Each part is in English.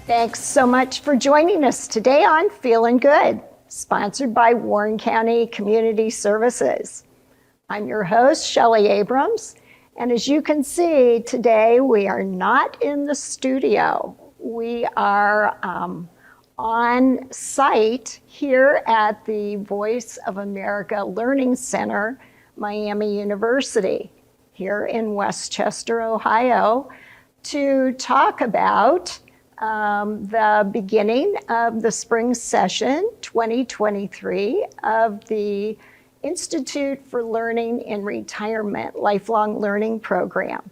Thanks so much for joining us today on Feelin' Good, sponsored by Warren County Community Services. I'm your host, Shelley Abrams, and as you can see, today we are not in the studio. We are on site here at the Voice of America Learning Center, Miami University, here in Westchester, Ohio, to talk about the beginning of the spring session 2023 of the Institute for Learning in Retirement Lifelong Learning Program.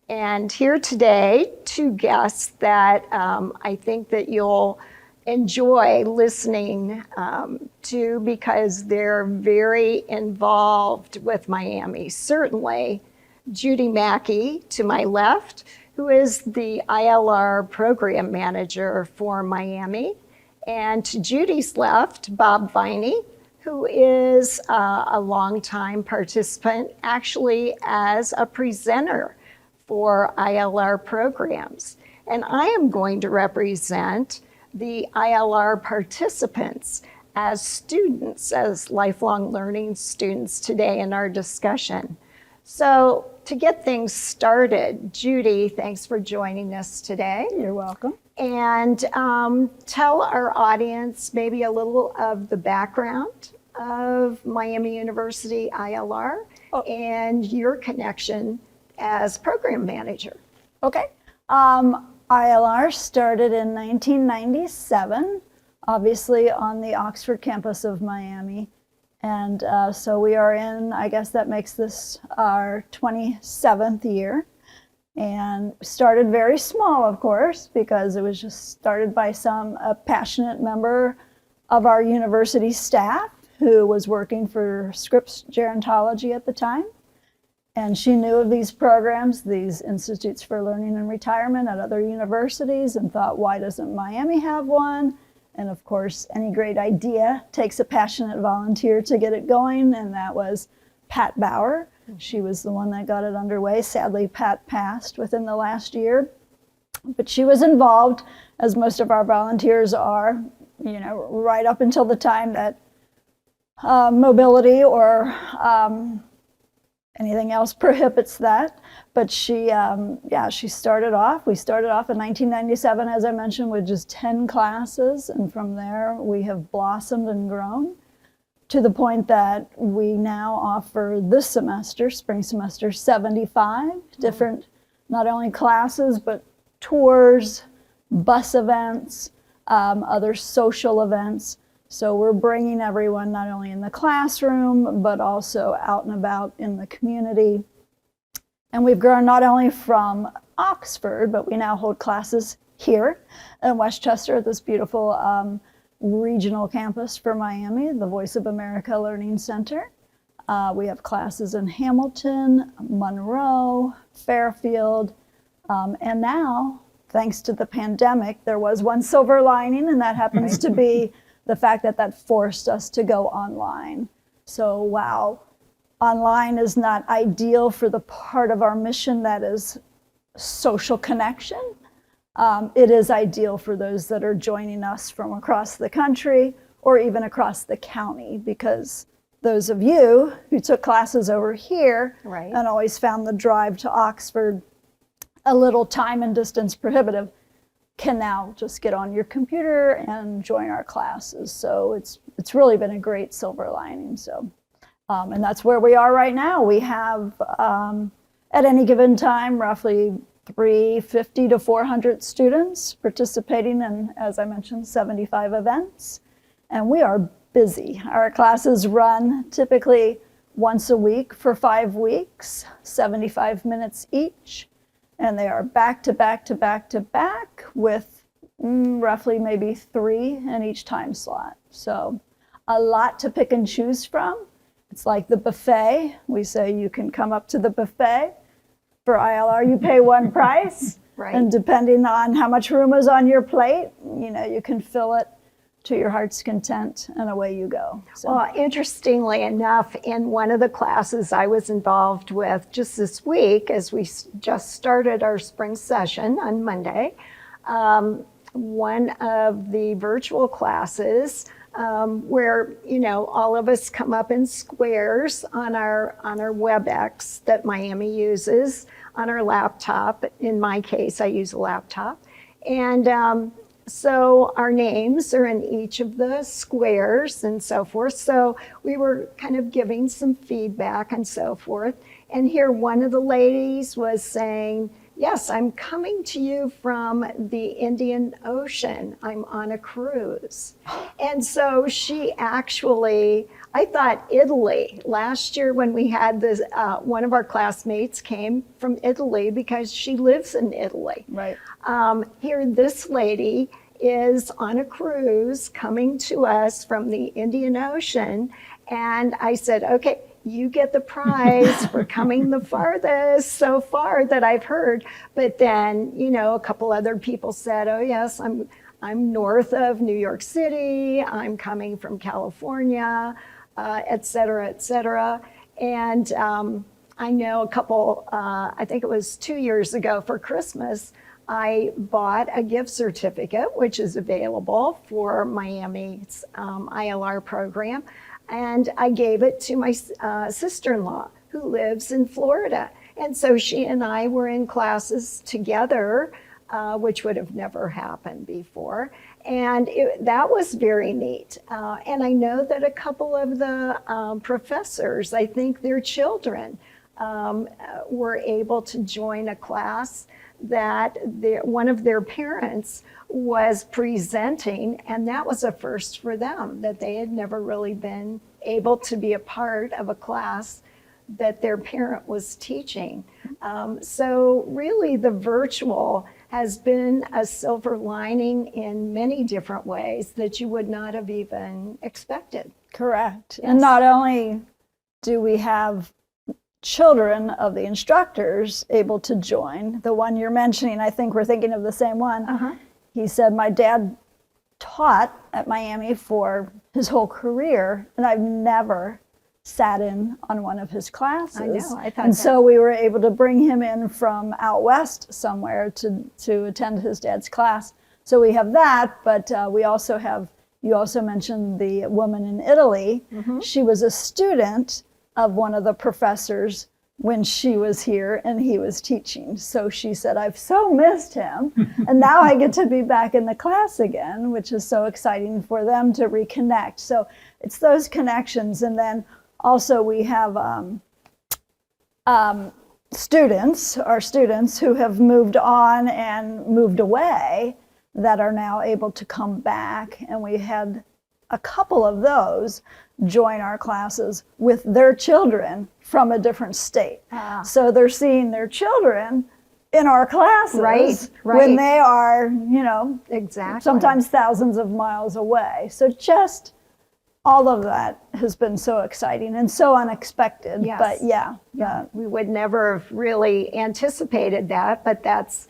And here today, two guests that I think that you'll enjoy listening to because they're very involved with Miami. Certainly, Judy Mackey to my left, who is the ILR program manager for Miami. And to Judy's left, Bob Viney, who is a longtime participant, actually as a presenter for ILR programs. And I am going to represent the ILR participants as students, as lifelong learning students today in our discussion. So to get things started, Judy, thanks for joining us today. You're welcome. And tell our audience maybe a little of the background of Miami University ILR and your connection as program manager. Okay. ILR started in 1997, obviously on the Oxford campus of Miami. And so we are in, I guess that makes this our 27th year. And started very small, of course, because it was just started by a passionate member of our university staff who was working for Scripps Gerontology at the time. And she knew of these programs, these Institutes for Learning and Retirement at other universities, and thought, why doesn't Miami have one? And of course, any great idea takes a passionate volunteer to get it going, and that was Pat Bauer. She was the one that got it underway. Sadly, Pat passed within the last year, but she was involved, as most of our volunteers are, right up until the time that mobility or anything else prohibits that. But she started off. We started off in 1997, as I mentioned, with just 10 classes. And from there, we have blossomed and grown to the point that we now offer this semester, spring semester, 75 different, not only classes, but tours, bus events, other social events. So we're bringing everyone not only in the classroom, but also out and about in the community. And we've grown not only from Oxford, but we now hold classes here in Westchester at this beautiful regional campus for Miami, the Voice of America Learning Center. We have classes in Hamilton, Monroe, Fairfield, and now, thanks to the pandemic, there was one silver lining, and that happens to be the fact that forced us to go online. So wow, online is not ideal for the part of our mission that is social connection. It is ideal for those that are joining us from across the country or even across the county, because those of you who took classes over here and always found the drive to Oxford a little time and distance prohibitive can now just get on your computer and join our classes. So it's really been a great silver lining. So, and that's where we are right now. We have, at any given time, roughly 350 to 400 students participating in, as I mentioned, 75 events. And we are busy. Our classes run typically once a week for 5 weeks, 75 minutes each. And they are back to back to back to back with roughly maybe 3 in each time slot. So a lot to pick and choose from. It's like the buffet. We say you can come up to the buffet. For ILR, you pay one price. And depending on how much room is on your plate, you can fill it to your heart's content, and away you go. So. Well, interestingly enough, in one of the classes I was involved with just this week, as we just started our spring session on Monday, one of the virtual classes where, you know, all of us come up in squares on our WebEx that Miami uses on our laptop. In my case, I use a laptop. And so our names are in each of the squares and so forth. So we were kind of giving some feedback and so forth. And here one of the ladies was saying, yes, I'm coming to you from the Indian Ocean. I'm on a cruise. And so she actually, I thought Italy. Last year when we had this, one of our classmates came from Italy because she lives in Italy. Right. Here, this lady is on a cruise coming to us from the Indian Ocean. And I said, okay, you get the prize for coming the farthest so far that I've heard. But then, you know, a couple other people said, oh yes, I'm north of New York City, I'm coming from California, et cetera, et cetera. And I know a couple, I think it was 2 years ago for Christmas, I bought a gift certificate, which is available for Miami's ILR program. And I gave it to my sister-in-law who lives in Florida. And so she and I were in classes together, which would have never happened before. And that was very neat. And I know that a couple of the professors, I think their children were able to join a class that one of their parents was presenting, and that was a first for them, that they had never really been able to be a part of a class that their parent was teaching. So really the virtual has been a silver lining in many different ways that you would not have even expected. Correct. Yes. And not only do we have children of the instructors able to join, the one you're mentioning, I think we're thinking of the same one. Uh-huh. He said, my dad taught at Miami for his whole career, and I've never sat in on one of his classes. I know, I thought and that. so we were able to bring him in from out west somewhere to attend his dad's class. So we have that, but we also have, you also mentioned the woman in Italy. Mm-hmm. She was a student of one of the professors when she was here and he was teaching. So she said, I've so missed him. And now I get to be back in the class again, which is so exciting for them to reconnect. So it's those connections. And then also we have students who have moved on and moved away that are now able to come back. And we had a couple of those join our classes with their children from a different state. So they're seeing their children in our classes Right. when they are, you know, Exactly. sometimes thousands of miles away. So just all of that has been so exciting and so unexpected. Yes. But yeah. We would never have really anticipated that, but that's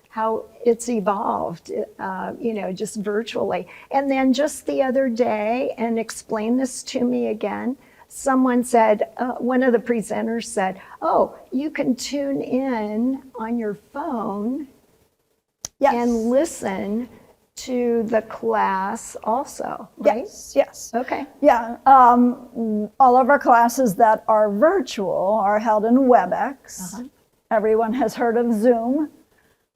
how it's evolved, you know, just virtually. And then just the other day, and explain this to me again, someone said, one of the presenters said, oh, you can tune in on your phone Yes. and listen to the class also, right? Yes. Okay. Yeah, all of our classes that are virtual are held in WebEx. Everyone has heard of Zoom.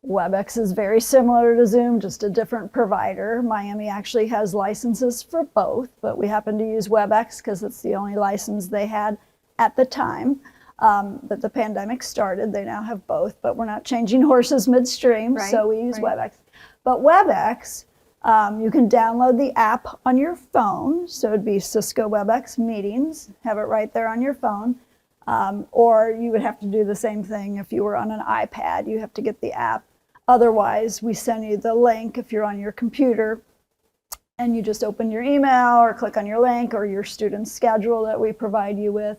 WebEx is very similar to Zoom, just a different provider. Miami actually has licenses for both, but we happen to use WebEx because it's the only license they had at the time. But the pandemic started, they now have both, but we're not changing horses midstream, so we use WebEx. But WebEx, you can download the app on your phone, so it'd be Cisco WebEx Meetings, have it right there on your phone. Or you would have to do the same thing if you were on an iPad, you have to get the app. Otherwise, we send you the link if you're on your computer, and you just open your email or click on your link or your student schedule that we provide you with.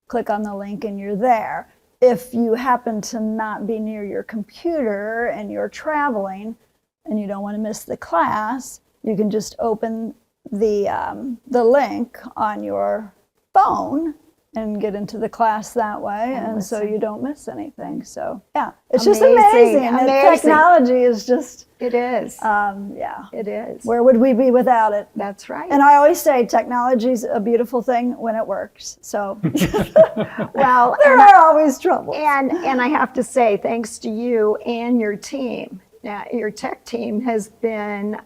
Click on the link and you're there. If you happen to not be near your computer and you're traveling and you don't want to miss the class, you can just open the link on your phone and get into the class that way, and so listen. you don't miss anything. So yeah, it's just amazing. Amazing, And amazing. technology is just, It is. yeah. It is. Where would we be without it? That's right. And I always say technology's a beautiful thing when it works. So Well, there are always troubles. and I have to say, thanks to you and your team, your tech team has been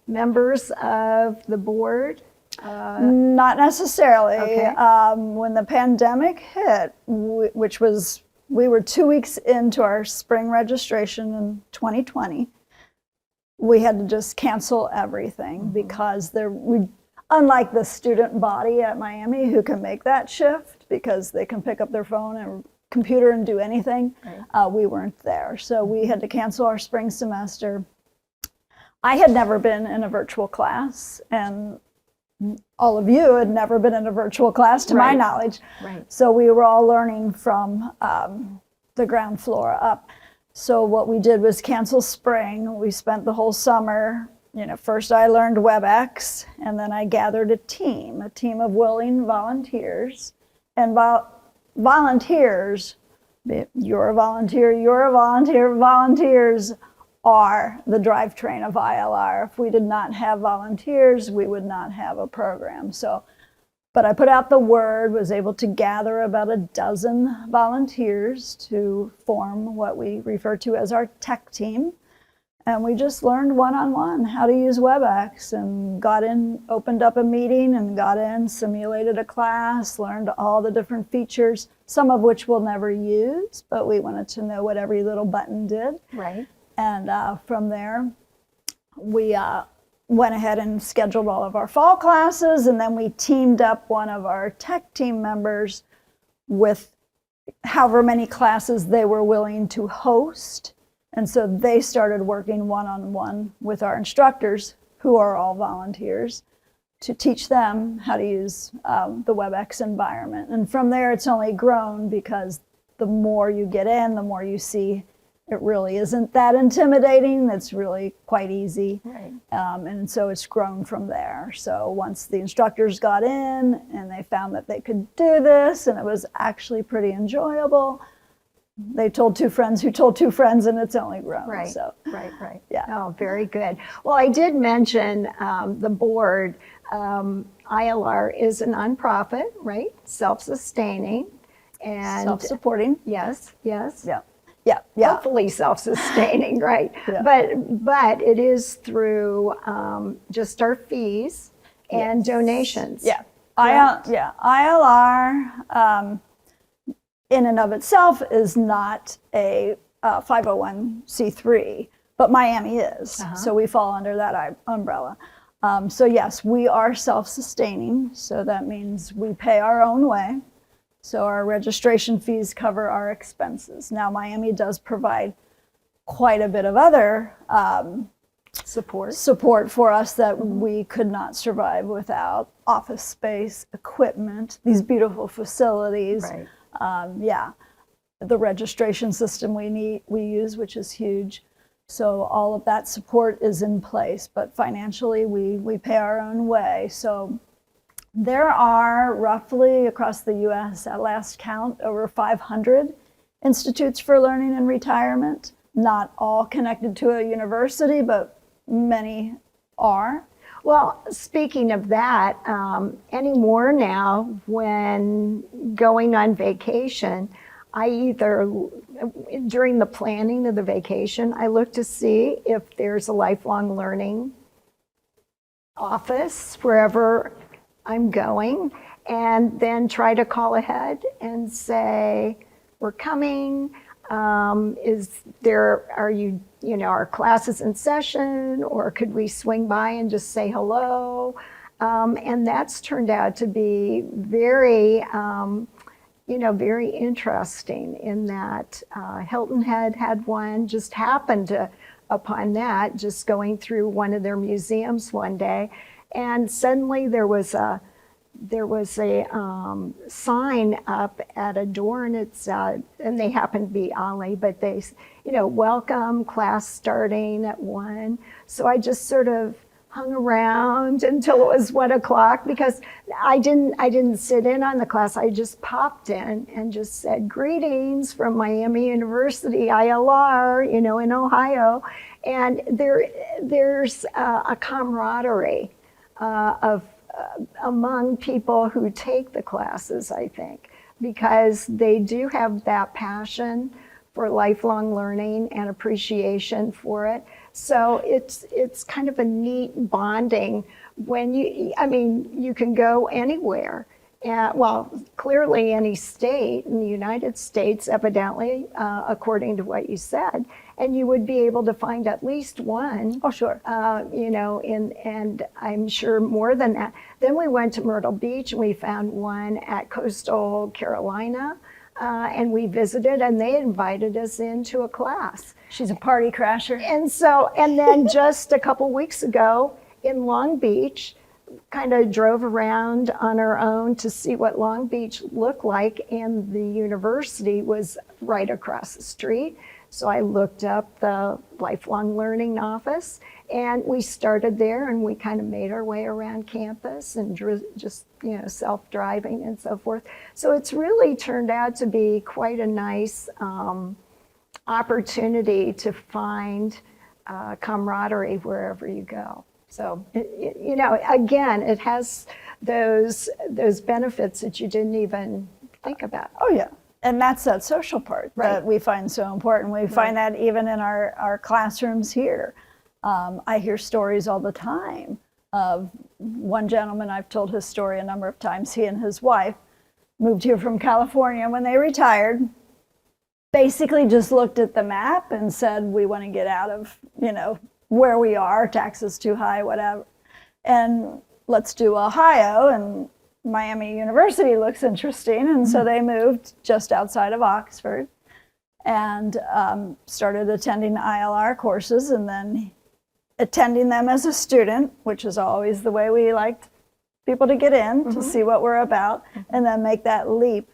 members of the board. Not necessarily. Okay. When the pandemic hit, which was, we were 2 weeks into our spring registration in 2020, we had to just cancel everything because unlike the student body at Miami who can make that shift because they can pick up their phone and computer and do anything, we weren't there. So we had to cancel our spring semester. I had never been in a virtual class, and all of you had never been in a virtual class to my knowledge. Right. So we were all learning from the ground floor up. So what we did was cancel spring. We spent the whole summer, first I learned WebEx, and then I gathered a team of willing volunteers. And volunteers, you're a volunteer, volunteers are the drivetrain of ILR. If we did not have volunteers, we would not have a program. But I put out the word, was able to gather about a dozen volunteers to form what we refer to as our tech team. And we just learned one-on-one how to use WebEx, and got in, opened up a meeting and got in, simulated a class, learned all the different features, some of which we'll never use, but we wanted to know what every little button did. Right. And from there, we went ahead and scheduled all of our fall classes, and then we teamed up one of our tech team members with however many classes they were willing to host. And so they started working one-on-one with our instructors, who are all volunteers, to teach them how to use the WebEx environment. And from there, it's only grown, because the more you get in, the more you see it really isn't that intimidating. It's really quite easy. Right. And so it's grown from there. So once the instructors got in and they found that they could do this and it was actually pretty enjoyable, they told two friends who told two friends, and it's only grown. Right. So, Right. yeah. Oh, very good. Well, I did mention the board. ILR is a nonprofit, right? Self-sustaining. And Self-supporting. Yes. Yeah. Hopefully self-sustaining, right? Yeah. But it is through just our fees and donations. Yeah. Correct? ILR in and of itself is not a 501c3, but Miami is. So we fall under that umbrella. So yes, we are self-sustaining. So that means we pay our own way. So our registration fees cover our expenses. Now, Miami does provide quite a bit of other support for us that we could not survive without: office space, equipment, these beautiful facilities. Right. The registration system we use, which is huge. So all of that support is in place, but financially we pay our own way. So there are roughly across the U.S., at last count, over 500 institutes for learning and retirement. Not all connected to a university, but many are. Well, speaking of that, anymore now, when going on vacation, I either, during the planning of the vacation, I look to see if there's a lifelong learning office wherever I'm going, and then try to call ahead and say, we're coming. Are classes in session, or could we swing by and just say hello? And that's turned out to be very, very interesting, in that Hilton Head had one, just happened upon that, just going through one of their museums one day. And suddenly there was a sign up at a door, and it's and they happen to be Ollie, but they, welcome, class starting at 1. So I just sort of hung around until it was 1 o'clock because I didn't sit in on the class. I just popped in and just said greetings from Miami University, ILR, in Ohio. And there's a camaraderie among people who take the classes, I think, because they do have that passion for lifelong learning and appreciation for it. So it's kind of a neat bonding when you can go anywhere. Well, clearly any state in the United States, evidently, according to what you said, and you would be able to find at least one. Oh, sure. And I'm sure more than that. Then we went to Myrtle Beach and we found one at Coastal Carolina. And we visited, and they invited us into a class. She's a party crasher. And then just a couple weeks ago in Long Beach, kind of drove around on our own to see what Long Beach looked like, and the university was right across the street. So I looked up the Lifelong Learning Office, and we started there, and we kind of made our way around campus and just self-driving and so forth. So it's really turned out to be quite a nice opportunity to find camaraderie wherever you go. So, again, it has those benefits that you didn't even think about. Oh, yeah. And that's that social part that we find so important. We find that even in our classrooms here. I hear stories all the time of one gentleman. I've told his story a number of times. He and his wife moved here from California. When they retired, basically just looked at the map and said, we want to get out of, where we are, taxes too high, whatever. And let's do Ohio, and Miami University looks interesting. And so they moved just outside of Oxford and started attending ILR courses, and then attending them as a student, which is always the way we liked people to get in, to see what we're about, and then make that leap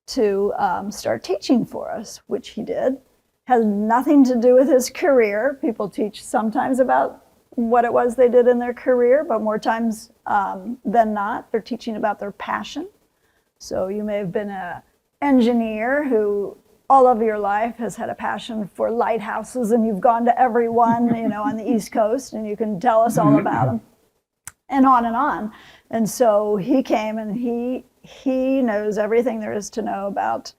to start teaching for us, which he did. Has nothing to do with his career. People teach sometimes about what it was they did in their career, but more times than not, they're teaching about their passion. So you may have been an engineer who all of your life has had a passion for lighthouses, and you've gone to every one, on the East Coast, and you can tell us all about them, and on and on. And so he came, and he knows everything there is to know about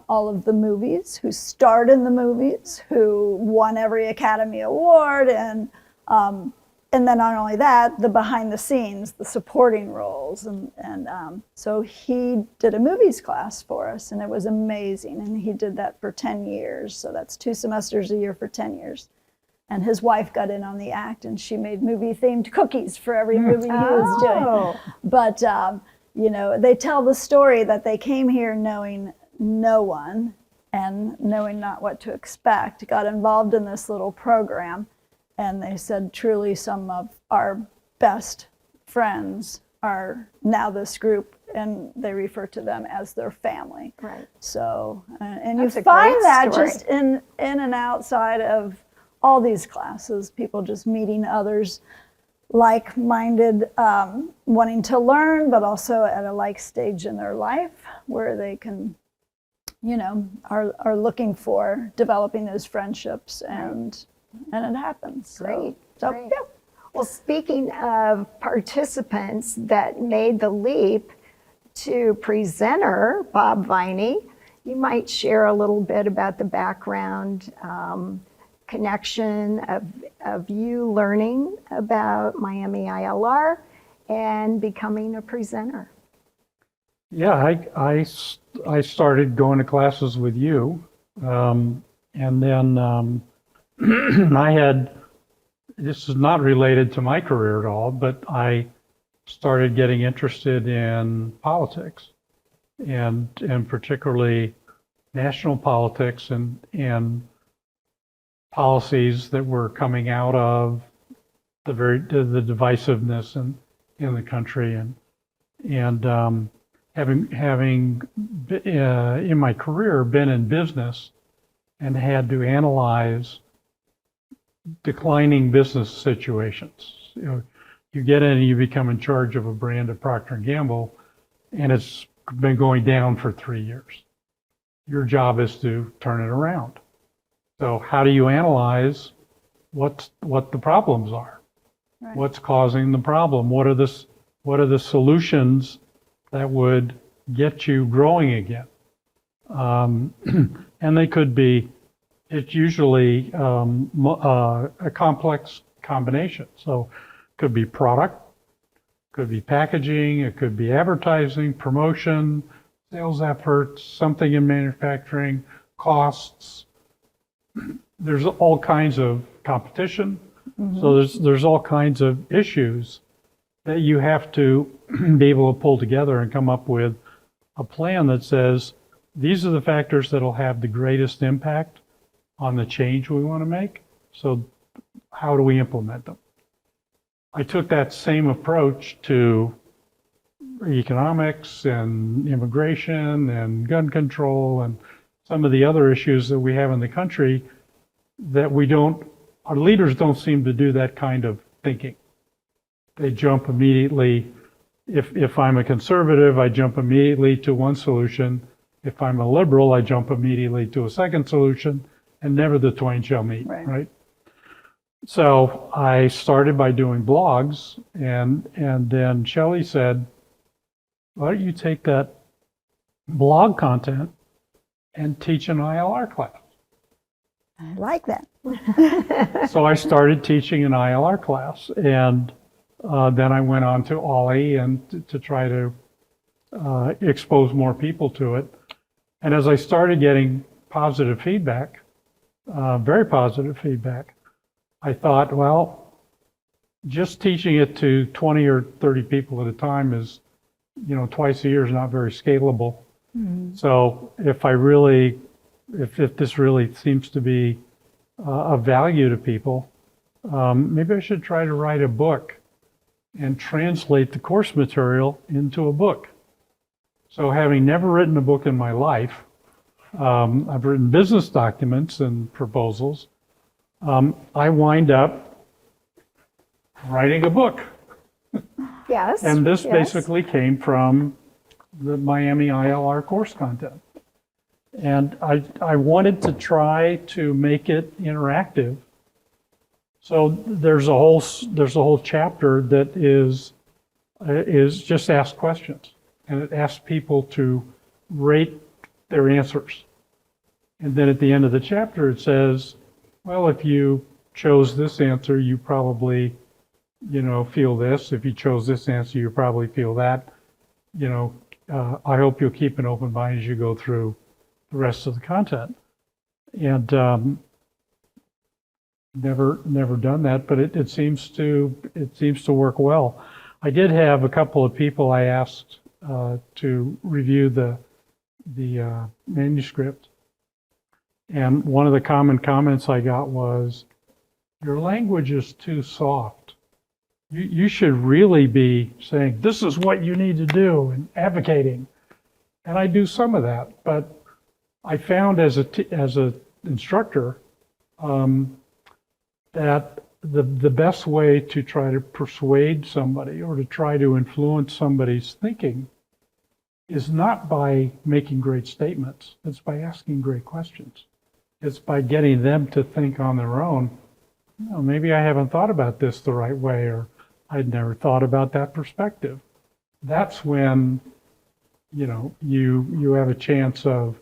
all of the movies, who starred in the movies, who won every Academy Award, and then not only that, the behind the scenes, the supporting roles. And so he did a movies class for us, and it was amazing. And he did that for 10 years. So that's 2 semesters a year for 10 years. And his wife got in on the act, and she made movie-themed cookies for every movie he was doing. But, they tell the story that they came here knowing no one and knowing not what to expect, got involved in this little program. And they said, truly, some of our best friends are now this group, and they refer to them as their family. Right. So, and That's you find that story. just in and outside of all these classes, people just meeting others like-minded, wanting to learn, but also at a like stage in their life where they can, are looking for developing those friendships, and it happens. Great. So, Great. yeah. Well, speaking of participants that made the leap to presenter, Bob Viney, you might share a little bit about the background connection of you learning about Miami ILR and becoming a presenter. Yeah, I started going to classes with you, and then this is not related to my career at all, but I started getting interested in politics, and particularly national politics and policies that were coming out of the divisiveness in the country, and having in my career been in business and had to analyze declining business situations. You know, you get in and you become in charge of a brand at Procter & Gamble, and it's been going down for 3 years. Your job is to turn it around. So how do you analyze what the problems are? Right. What's causing the problem? What are the solutions that would get you growing again? And they could be, it's usually a complex combination. So it could be product, could be packaging, it could be advertising, promotion, sales efforts, something in manufacturing, costs. There's all kinds of competition. So there's all kinds of issues that you have to be able to pull together and come up with a plan that says, these are the factors that'll have the greatest impact on the change we want to make. So how do we implement them? I took that same approach to economics and immigration and gun control and some of the other issues that we have in the country that our leaders don't seem to do that kind of thinking. They jump immediately. If I'm a conservative, I jump immediately to one solution. If I'm a liberal, I jump immediately to a second solution, and never the twain shall meet, right? So I started by doing blogs, and then Shelley said, why don't you take that blog content and teach an ILR class? I like that. So I started teaching an ILR class, and then I went on to OLLI and to try to expose more people to it. And as I started getting positive feedback, very positive feedback, I thought, well, just teaching it to 20 or 30 people at a time is, twice a year is not very scalable. So if this really seems to be of value to people, maybe I should try to write a book and translate the course material into a book. So having never written a book in my life, I've written business documents and proposals. I wind up writing a book. Yes. And this yes. basically came from the Miami ILR course content. And I wanted to try to make it interactive. So there's a whole chapter that is just ask questions, and it asks people to rate their answers. And then at the end of the chapter, it says, well, if you chose this answer, you probably, feel this. If you chose this answer, you probably feel that. I hope you'll keep an open mind as you go through the rest of the content. And never done that, but it seems to work well. I did have a couple of people I asked to review the manuscript, and one of the common comments I got was, your language is too soft. You should really be saying, this is what you need to do, and advocating. And I do some of that, but I found as a instructor that the best way to try to persuade somebody or to try to influence somebody's thinking is not by making great statements. It's by asking great questions. It's by getting them to think on their own. Maybe I haven't thought about this the right way, or I'd never thought about that perspective. That's when, you have a chance of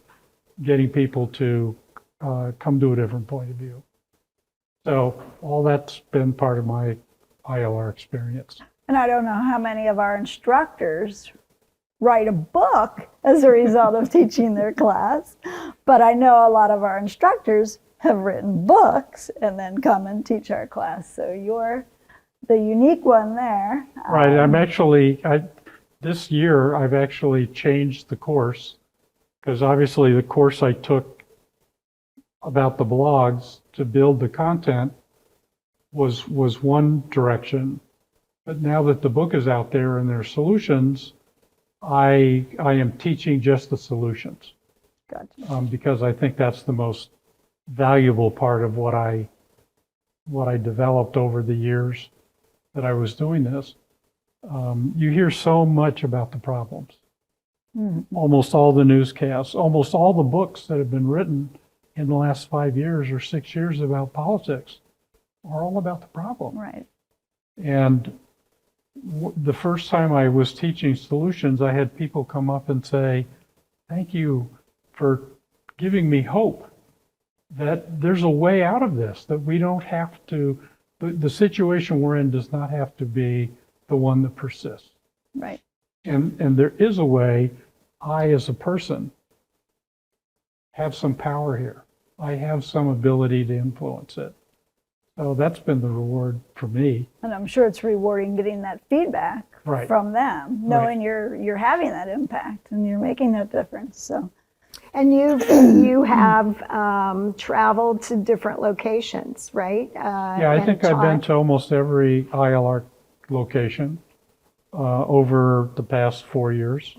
getting people to come to a different point of view. So all that's been part of my ILR experience. And I don't know how many of our instructors write a book as a result of teaching their class, but I know a lot of our instructors have written books and then come and teach our class. So you're the unique one there. Right. This year, I've actually changed the course, because obviously the course I took about the blogs to build the content was one direction. But now that the book is out there and there are solutions, I am teaching just the solutions. Gotcha. Because I think that's the most valuable part of what I developed over the years. that I was doing this, you hear so much about the problems. Almost all the newscasts, almost all the books that have been written in the last 5 years or 6 years about politics are all about the problem. Right. And the first time I was teaching solutions, I had people come up and say, thank you for giving me hope that there's a way out of this, that we don't have to, the situation we're in does not have to be the one that persists. Right. And there is a way. I, as a person, have some power here. I have some ability to influence it. So that's been the reward for me. And I'm sure it's rewarding getting that feedback Right. from them, knowing Right. you're having that impact and you're making that difference. So And you have traveled to different locations, right? Yeah, I think I've been to almost every ILR location over the past 4 years.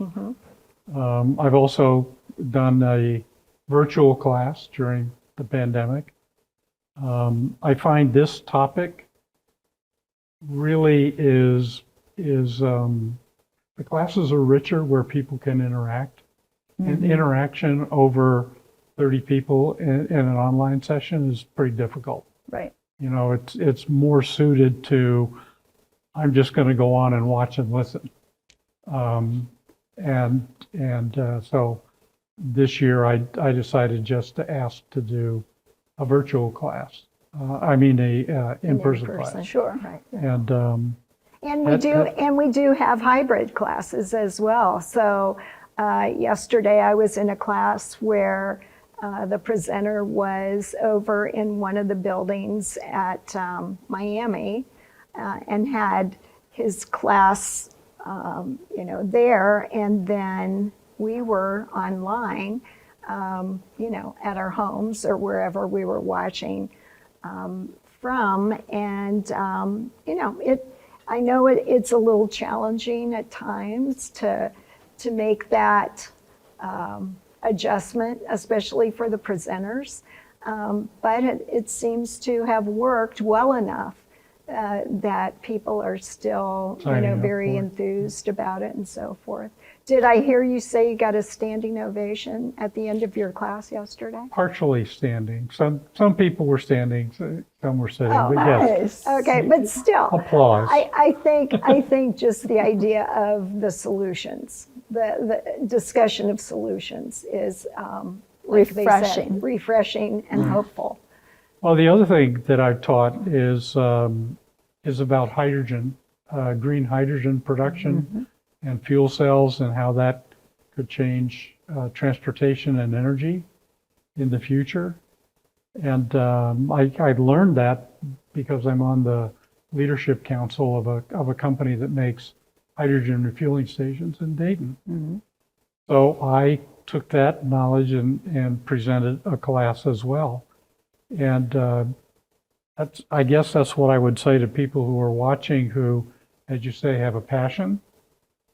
I've also done a virtual class during the pandemic. I find this topic really is the classes are richer where people can interact. And interaction over 30 people in an online session is pretty difficult. right. You know, it's more suited to, I'm just going to go on and watch and listen. So this year I decided just to ask to do a virtual class. I mean a in-person class. Sure. Right. And And we do have hybrid classes as well. So yesterday I was in a class where the presenter was over in one of the buildings at Miami and had his class, there, and then we were online, at our homes or wherever we were watching from, and I know it's a little challenging at times to make that adjustment, especially for the presenters, but it seems to have worked well enough that people are still, Signing up very for it. enthused about it and so forth. Did I hear you say you got a standing ovation at the end of your class yesterday? partially standing. Some people were standing, some were sitting, Oh, but yes, nice. Okay, but still, applause. I think just the idea of the solutions, the discussion of solutions is like they said, refreshing and hopeful. Well, the other thing that I've taught is about hydrogen, green hydrogen production and fuel cells, and how that could change transportation and energy in the future. And I learned that because I'm on the leadership council of a company that makes hydrogen refueling stations in Dayton. So I took that knowledge and presented a class as well. And I guess that's what I would say to people who are watching who, as you say, have a passion.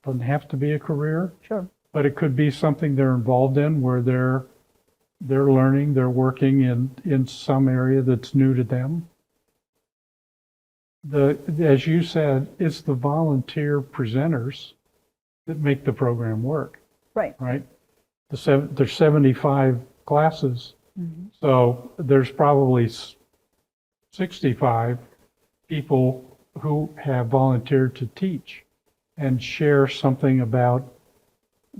Doesn't have to be a career, Sure. but it could be something they're involved in where they're learning, they're working in some area that's new to them. As you said, it's the volunteer presenters that make the program work, Right. right? There's 75 classes. So there's probably 65 people who have volunteered to teach and share something about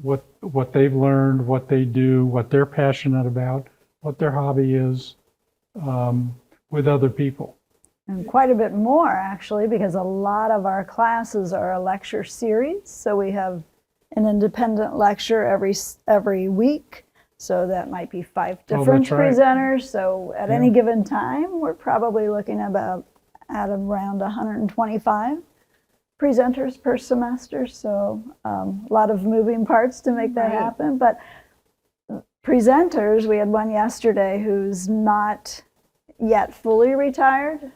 what they've learned, what they do, what they're passionate about, what their hobby is, with other people. And quite a bit more, actually, because a lot of our classes are a lecture series. So we have an independent lecture every week. So that might be 5 different that's right. presenters. So at any given time, we're probably looking at around 125 presenters per semester. So a lot of moving parts to make that happen. But presenters, we had one yesterday who's not yet fully retired,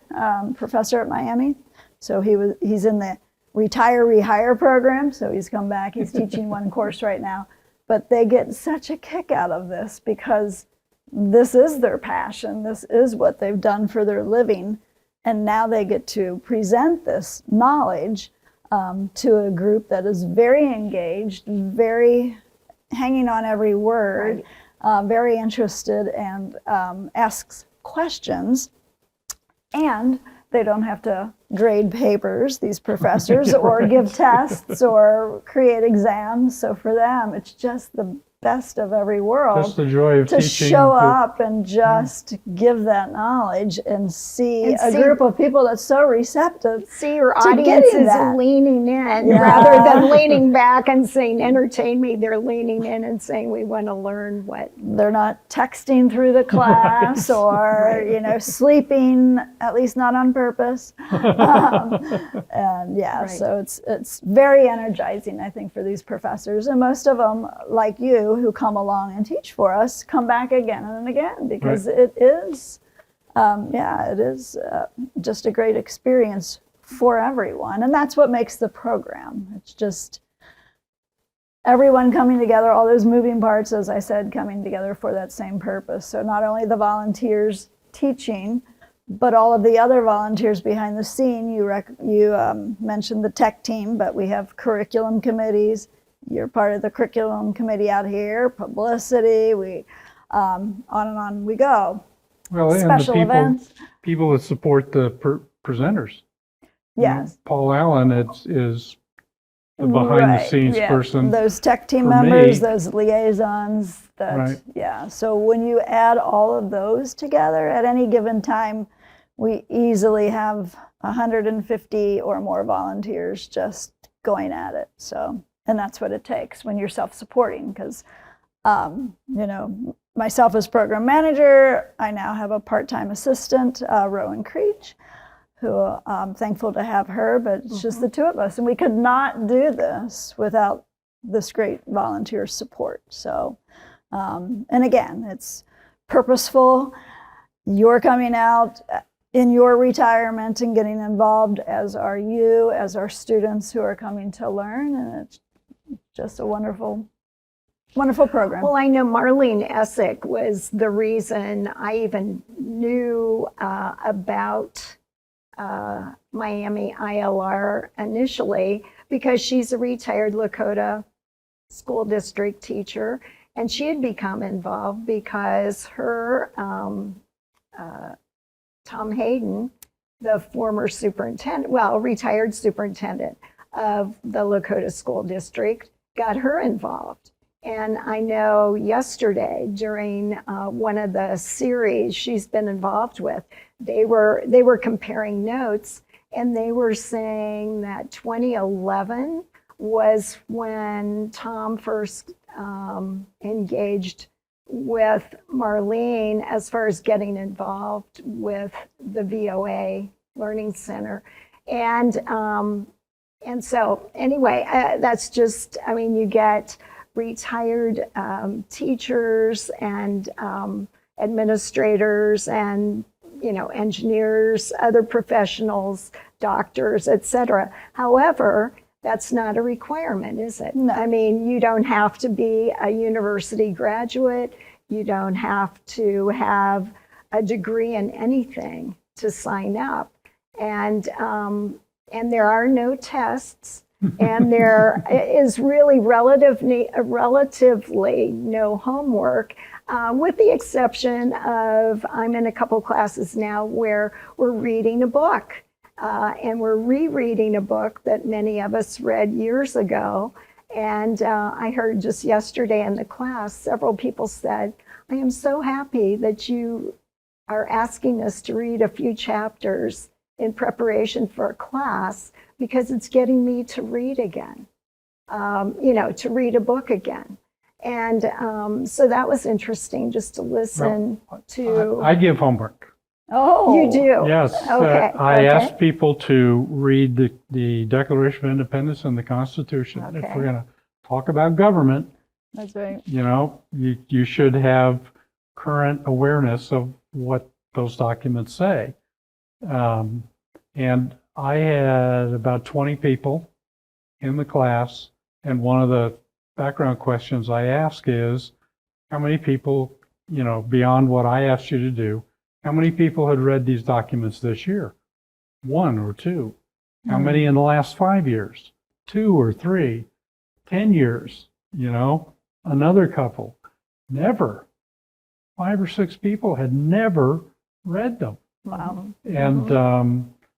professor at Miami. So he's in the retire rehire program. So he's come back. He's teaching one course right now. But they get such a kick out of this because this is their passion. This is what they've done for their living. And now they get to present this knowledge to a group that is very engaged, very hanging on every word, very interested, and asks questions. And they don't have to grade papers, these professors, or give tests or create exams. So for them, it's just the best of every world. Just the joy of to teaching. show up and just give that knowledge and see a group of people that's so receptive. See, your to audience getting is that. leaning in Yeah. rather than leaning back and saying, entertain me. They're leaning in and saying, we want to learn what. They're not texting through the class or, you know, sleeping, at least not on purpose. And yeah, so it's very energizing, I think, for these professors. And most of them, like you, who come along and teach for us, come back again and again, because it is, it is just a great experience for everyone. And that's what makes the program. It's just everyone coming together, all those moving parts, as I said, coming together for that same purpose. So not only the volunteers teaching, but all of the other volunteers behind the scene. You mentioned the tech team, but we have curriculum committees. You're part of the curriculum committee out here, publicity, we on and on we go. Well, Special and the events. people that support the presenters. Yes. Paul Allen is the behind-the-scenes person. Those tech team for members, me. those liaisons, that, Right. yeah. So when you add all of those together at any given time, we easily have 150 or more volunteers just going at it. So, and that's what it takes when you're self-supporting, because, you know, myself as program manager, I now have a part-time assistant, Rowan Creech, who I'm thankful to have her, but it's just the two of us. And we could not do this without this great volunteer support. So, and again, it's purposeful. You're coming out in your retirement and getting involved, as are you, as are students who are coming to learn. And it's just a wonderful, wonderful program. Well, I know Marlene Essick was the reason I even knew about Miami ILR initially, because she's a retired Lakota school district teacher, and she had become involved because her Tom Hayden, the former superintendent, well, retired superintendent of the Lakota School District, got her involved. And I know yesterday during one of the series she's been involved with, they were comparing notes, and they were saying that 2011 was when Tom first engaged with Marlene as far as getting involved with the VOA Learning Center. And so anyway, that's just, I mean, you get retired teachers and administrators and, you know, engineers, other professionals, doctors, etc. However, that's not a requirement, is it? No. I mean, you don't have to be a university graduate. You don't have to have a degree in anything to sign up. And there are no tests, and there is really relatively no homework, with the exception of, I'm in a couple classes now where we're reading a book. And we're rereading a book that many of us read years ago. And I heard just yesterday in the class, several people said, I am so happy that you are asking us to read a few chapters in preparation for a class, because it's getting me to read again, you know, to read a book again. And so that was interesting, just to listen to. I give homework. Oh, You do? Yes, Okay. I ask people to read the Declaration of Independence and the Constitution. If Okay. we're going to talk about government, that's right. you know, you should have current awareness of what those documents say. And I had about 20 people in the class, and one of the background questions I ask is, how many people, you know, beyond what I asked you to do, how many people had read these documents this year? 1 or 2? How many in the last 5 years? 2 or 3? 10 years, another couple. Never. 5 or 6 people had never read them. Wow. And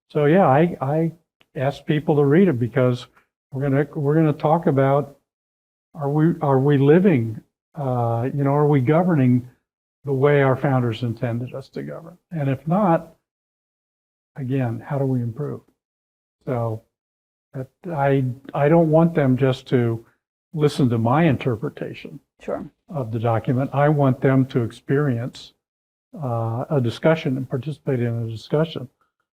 so, yeah, I asked people to read it because we're gonna talk about, are we living, are we governing the way our founders intended us to govern? And if not, again, how do we improve? So I don't want them just to listen to my interpretation Sure. of the document. I want them to experience a discussion and participate in a discussion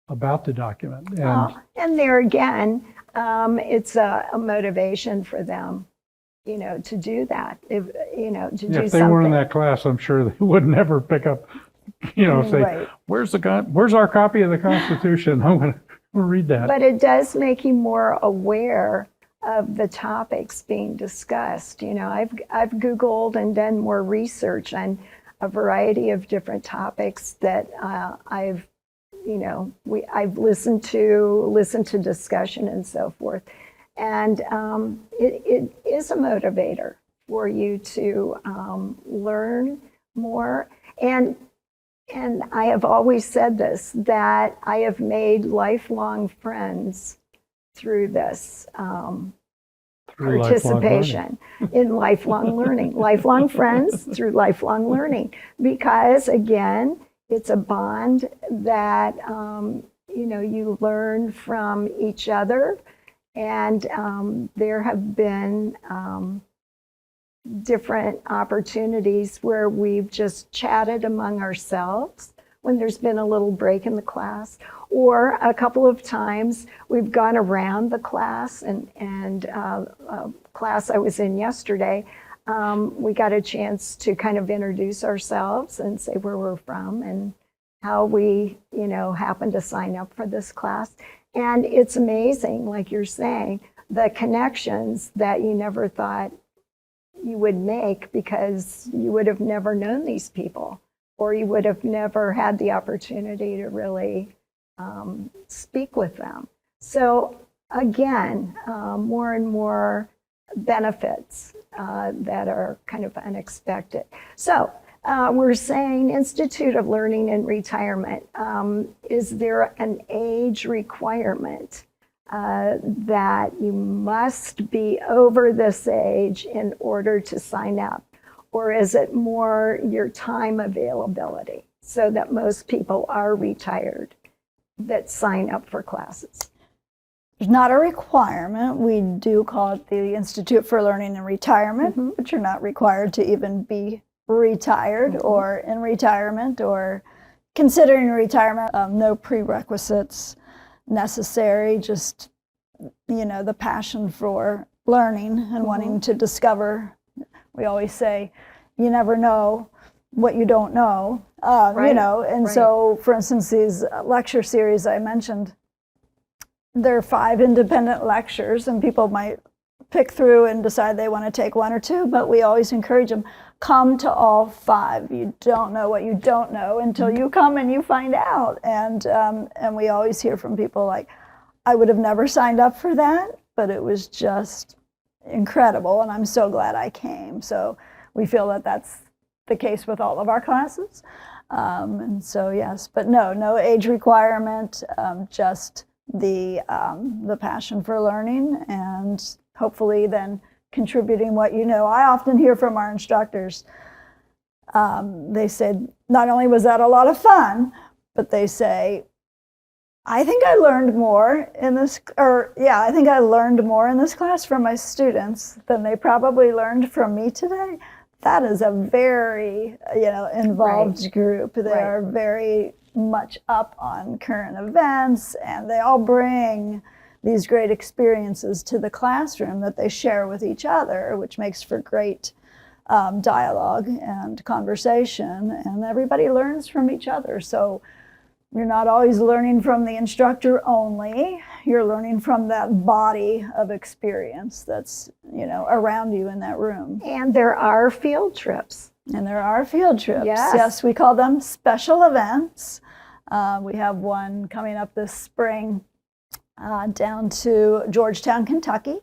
about the document. And there again, it's a motivation for them, to do that. If do if they something. weren't in that class, I'm sure they would never pick up, say, Right. where's our copy of the Constitution? I'm going to read that. But it does make you more aware of the topics being discussed. I've Googled and done more research on a variety of different topics that I've listened to discussion and so forth. And it is a motivator for you to learn more. And I have always said this, that I have made lifelong friends through this Through participation in lifelong learning. Lifelong friends through lifelong learning. Because, again, it's a bond that, you learn from each other. And there have been different opportunities where we've just chatted among ourselves when there's been a little break in the class, or a couple of times we've gone around the class, and a class I was in yesterday, we got a chance to kind of introduce ourselves and say where we're from and how we, happened to sign up for this class. And it's amazing, like you're saying, the connections that you never thought you would make, because you would have never known these people, or you would have never had the opportunity to really speak with them. So again, more and more benefits that are kind of unexpected. So we're saying Institute of Learning and Retirement. Is there an age requirement that you must be over this age in order to sign up? Or is it more your time availability, so that most people are retired that sign up for classes? There's not a requirement. We do call it the Institute for Learning and Retirement, but you're not required to even be retired or in retirement or considering retirement. No prerequisites necessary, just, the passion for learning and wanting to discover. We always say, you never know what you don't know, and so, for instance, these lecture series I mentioned, there are 5 independent lectures, and people might pick through and decide they want to take 1 or 2, but we always encourage them, come to all 5. You don't know what you don't know until you come and you find out. And we always hear from people like, I would have never signed up for that, but it was just incredible, and I'm so glad I came. So we feel that that's the case with all of our classes. And so, yes, but no age requirement, just the passion for learning, and hopefully then contributing what you know. I often hear from our instructors, they said, not only was that a lot of fun, but they say, I think I learned more in this, I think I learned more in this class from my students than they probably learned from me today. That is a very, involved group. They are very much up on current events, and they all bring these great experiences to the classroom that they share with each other, which makes for great dialogue and conversation, and everybody learns from each other. So you're not always learning from the instructor only, you're learning from that body of experience that's, around you in that room. And there are field trips. And there are field trips. Yes. Yes, we call them special events. We have one coming up this spring down to Georgetown, Kentucky.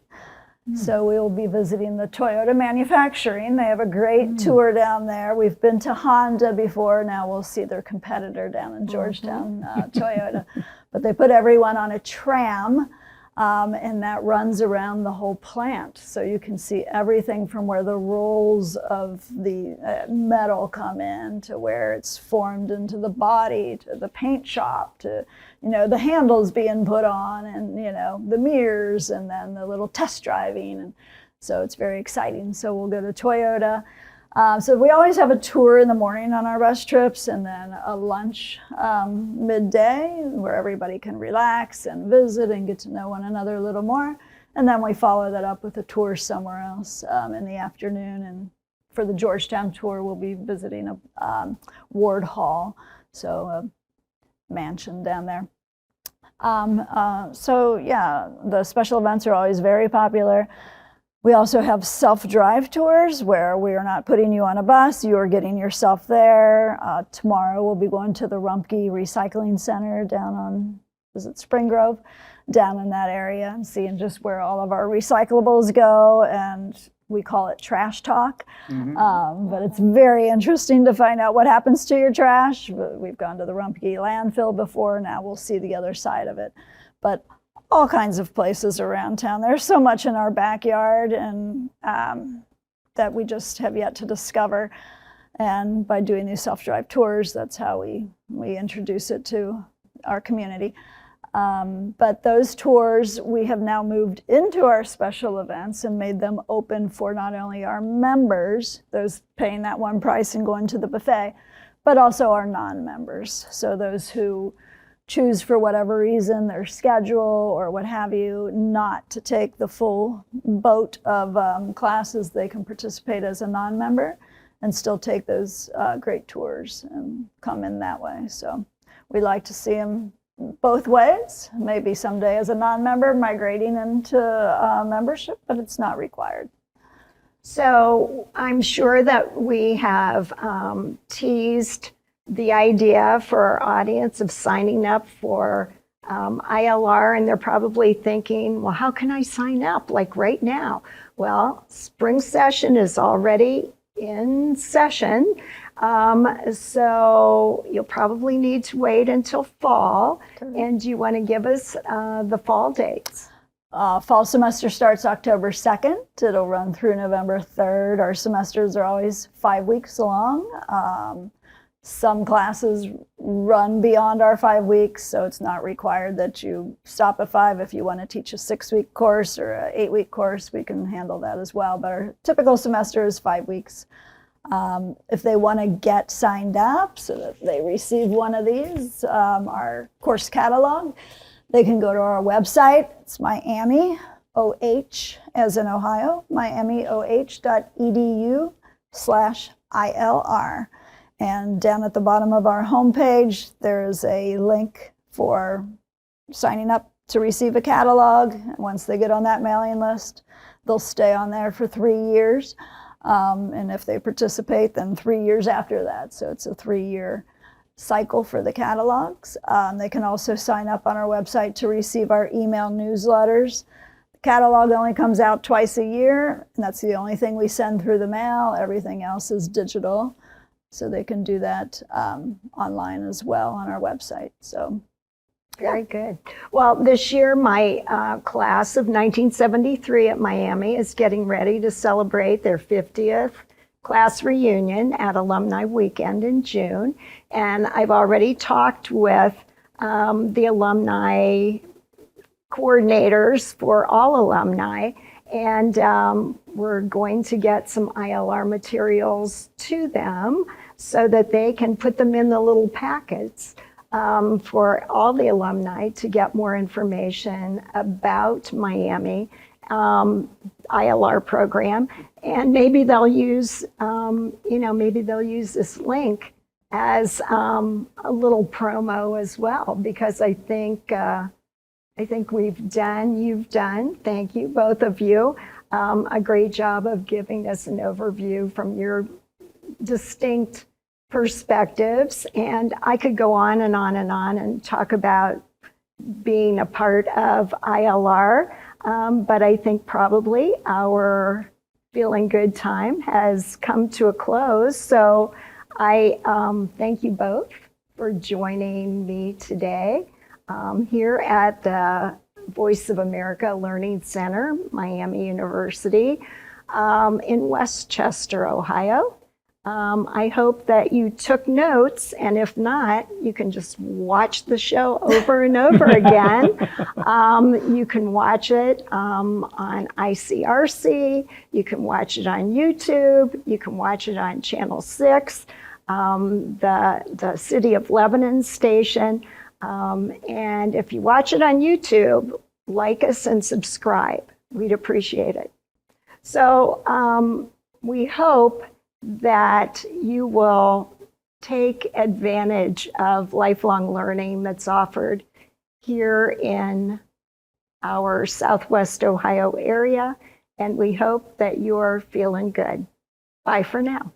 So we will be visiting the Toyota manufacturing. They have a great tour down there. We've been to Honda before. Now we'll see their competitor down in Georgetown, Toyota. But they put everyone on a tram, and that runs around the whole plant. So you can see everything from where the rolls of the metal come in to where it's formed into the body, to the paint shop, to the handles being put on, and the mirrors, and then the little test driving. And so it's very exciting. So we'll go to Toyota. So we always have a tour in the morning on our bus trips, and then a lunch midday where everybody can relax and visit and get to know one another a little more. And then we follow that up with a tour somewhere else in the afternoon. And for the Georgetown tour, we'll be visiting a Ward Hall, so a mansion down there. So yeah, the special events are always very popular. We also have self-drive tours where we are not putting you on a bus, you are getting yourself there. Tomorrow we'll be going to the Rumpke Recycling Center down on, is it Spring Grove? Down in that area, and seeing just where all of our recyclables go, and we call it trash talk. But it's very interesting to find out what happens to your trash. We've gone to the Rumpke landfill before, now we'll see the other side of it. But all kinds of places around town. There's so much in our backyard, and that we just have yet to discover. And by doing these self-drive tours, that's how we introduce it to our community. But those tours, we have now moved into our special events and made them open for not only our members, those paying that one price and going to the buffet, but also our non-members. So those who choose for whatever reason, their schedule or what have you, not to take the full boat of classes, they can participate as a non-member and still take those great tours and come in that way. So we like to see them both ways, maybe someday as a non-member migrating into membership, but it's not required. So I'm sure that we have teased the idea for our audience of signing up for ILR, and they're probably thinking, well, how can I sign up like right now? Well, spring session is already in session, so you'll probably need to wait until fall. And do you want to give us the fall dates? Fall semester starts October 2nd. It'll run through November 3rd. Our semesters are always 5 weeks long. Some classes run beyond our 5 weeks, so it's not required that you stop at 5. If you want to teach a 6-week course or an 8-week course, we can handle that as well. But our typical semester is 5 weeks. If they want to get signed up so that they receive one of these, our course catalog, they can go to our website. It's Miami OH, as in Ohio, miamioh.edu/ILR. And down at the bottom of our homepage, there is a link for signing up to receive a catalog. And once they get on that mailing list, they'll stay on there for 3 years. And if they participate, then 3 years after that. So it's a 3-year cycle for the catalogs. They can also sign up on our website to receive our email newsletters. The catalog only comes out twice a year, and that's the only thing we send through the mail. Everything else is digital. So they can do that online as well on our website. So, very good. Well, this year my class of 1973 at Miami is getting ready to celebrate their 50th class reunion at Alumni Weekend in June. And I've already talked with the alumni coordinators for all alumni, and we're going to get some ILR materials to them so that they can put them in the little packets for all the alumni to get more information about Miami ILR program. And maybe they'll use, maybe they'll use this link as a little promo as well, because I think you've done, thank you, both of you, a great job of giving us an overview from your distinct perspectives. And I could go on and on and on and talk about being a part of ILR, but I think probably our Feeling Good time has come to a close. So I thank you both for joining me today here at the Voice of America Learning Center, Miami University, in Westchester, Ohio. I hope that you took notes, and if not, you can just watch the show over and over again. You can watch it on ICRC, you can watch it on YouTube, you can watch it on Channel 6, the City of Lebanon station. And if you watch it on YouTube, like us and subscribe. We'd appreciate it. So we hope that you will take advantage of lifelong learning that's offered here in our Southwest Ohio area, and we hope that you're feeling good. Bye for now.